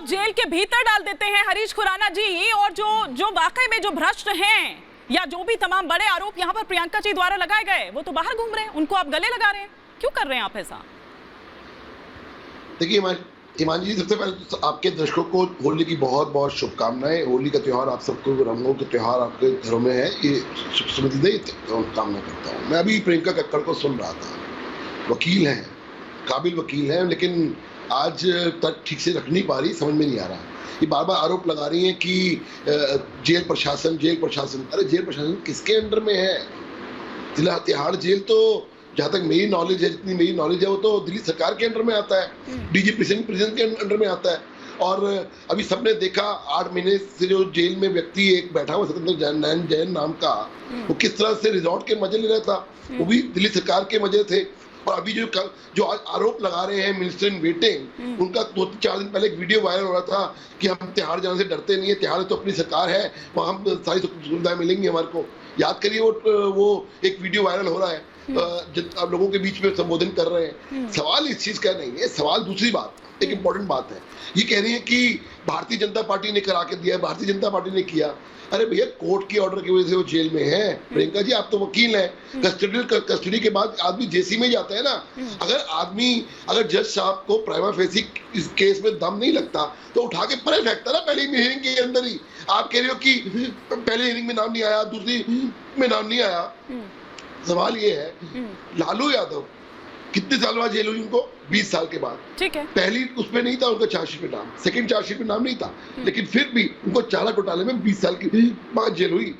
आप जेल के भीतर डाल देते हैं हरीश खुराना जी, और जो वाकई में जो भ्रष्ट हैं या जो भी तमाम बड़े आरोप यहाँ पर प्रियंका जी द्वारा लगाए गए वो तो बाहर घूम रहे हैं, उनको आप गले लगा रहे हैं, क्यों कर रहे हैं आप ऐसा? देखिए ईमान जी, सबसे पहले तो आपके दर्शकों को होली की बहुत बहुत शुभकामनाएं। होली का त्यौहार आप सबको, रंगों का त्यौहार आपके घरों में है, ये शुभ समृद्धि कामना करता हूँ। मैं अभी प्रियंका कक्कड़ को सुन रहा था, वकील हैं, काबिल वकील हैं, लेकिन आज तक ठीक से रख नहीं पा रही, समझ में नहीं आ रहा। ये बार बार आरोप लगा रही हैं कि जेल प्रशासन। अरे जेल प्रशासन किसके अंडर में है? जिला तिहाड़ जेल तो जहाँ तक मेरी नॉलेज है, जितनी मेरी नॉलेज है, वो तो दिल्ली सरकार के अंडर में आता है, डीजी प्रिजन के अंडर में आता है। और अभी सबने देखा 8 महीने से जो जेल में व्यक्ति एक बैठा हुआ सत्येंद्र जैन नाम का, वो किस तरह से रिजॉर्ट के मजे ले रहा था, वो भी दिल्ली सरकार के मजे थे। और अभी जो आरोप लगा रहे हैं मिनिस्टर इन वेटिंग, उनका 2-4 दिन पहले एक वीडियो वायरल हो रहा था कि हम तिहाड़ जाने से डरते नहीं है, तिहाड़ तो अपनी सरकार है, वहाँ हम सारी सुविधाएं मिलेंगी हमारे को। याद करिए वो एक वीडियो वायरल हो रहा है, आप लोगों के बीच में संबोधन कर रहे हैं। सवाल इस चीज का नहीं है, सवाल दूसरी बात, एक इंपॉर्टेंट बात है। ये कह रही है कि भारतीय जनता पार्टी ने करा के दिया, भारतीय जनता पार्टी ने किया। अरे भैया, कोर्ट के ऑर्डर की वजह से वो जेल में है। प्रियंका जी, आप तो वकील हैं, कस्टडी के बाद आदमी जेसी में जाता है ना। अगर जज साहब को प्राइमा फेसी इस केस में दम नहीं लगता तो उठा के परे फेंकता ना पहली हियरिंग के अंदर ही। आप कह रहे हो कि पहले हियरिंग में नाम नहीं आया, दूसरी में नाम नहीं आया। सवाल ये है, लालू यादव कितने साल बाद जेल हुई उनको? 20 साल के बाद। ठीक है, पहली उसमें नहीं था उनका चार्जशीट में नाम, सेकंड चार्जशीट में नाम नहीं था, लेकिन फिर भी उनको चारा घोटाले में 20 साल की बाद जेल हुई।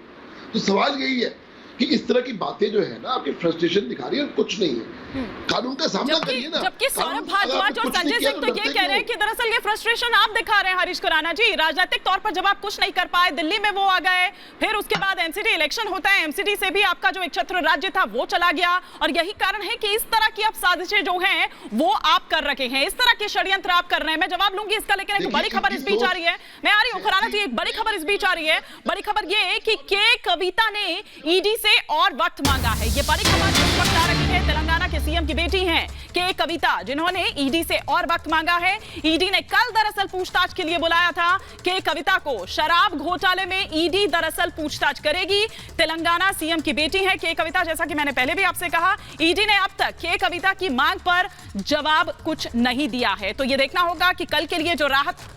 तो सवाल यही है कि इस तरह की बातें जो है ना, आपकी फ्रस्ट्रेशन दिखा रही है, कुछ नहीं है। कानून का सामना करिए ना। जबकि सौरभ भारद्वाज और संजय सिंह तो ये कह रहे हैं कि दरअसल ये फ्रस्ट्रेशन आप दिखा रहे हैं हरीश खुराना जी। राजनीतिक तौर पर जब आप कुछ नहीं कर पाए, दिल्ली में वो आ गए, फिर उसके बाद एमसीडी इलेक्शन होता है, एमसीडी से भी आपका जो एक छत्र राज्य था वो चला गया, और यही कारण है कि इस तरह की अब साजिशें जो हैं वो आप कर रखे हैं, इस तरह के षड्यंत्र आप कर रहे हैं। मैं जवाब लूंगी इसका, लेकिन एक बड़ी खबर इस बीच आ रही है। मैं आ रही हूँ खुराना जी, एक बड़ी खबर इस बीच आ रही है। बड़ी खबर ये कि के कविता ने ईडी से और वक्त मांगा है। ये बड़ी खबर इस वक्त आ रही है, तेलंगाना के सीएम की बेटी हैं के कविता, जिन्होंने ईडी से और वक्त मांगा है। ईडी ने कल दरअसल पूछताछ के लिए बुलाया था के कविता को। शराब घोटाले में ईडी दरअसल पूछताछ करेगी। तेलंगाना सीएम की बेटी है के कविता, जैसा कि मैंने पहले भी आपसे कहा, ईडी ने अब तक के कविता की मांग पर जवाब कुछ नहीं दिया है। तो यह देखना होगा कि कल के लिए जो राहत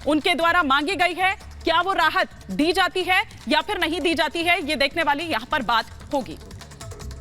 उनके द्वारा मांगी गई है, क्या वो राहत दी जाती है या फिर नहीं दी जाती है, ये देखने वाली यहां पर बात होगी।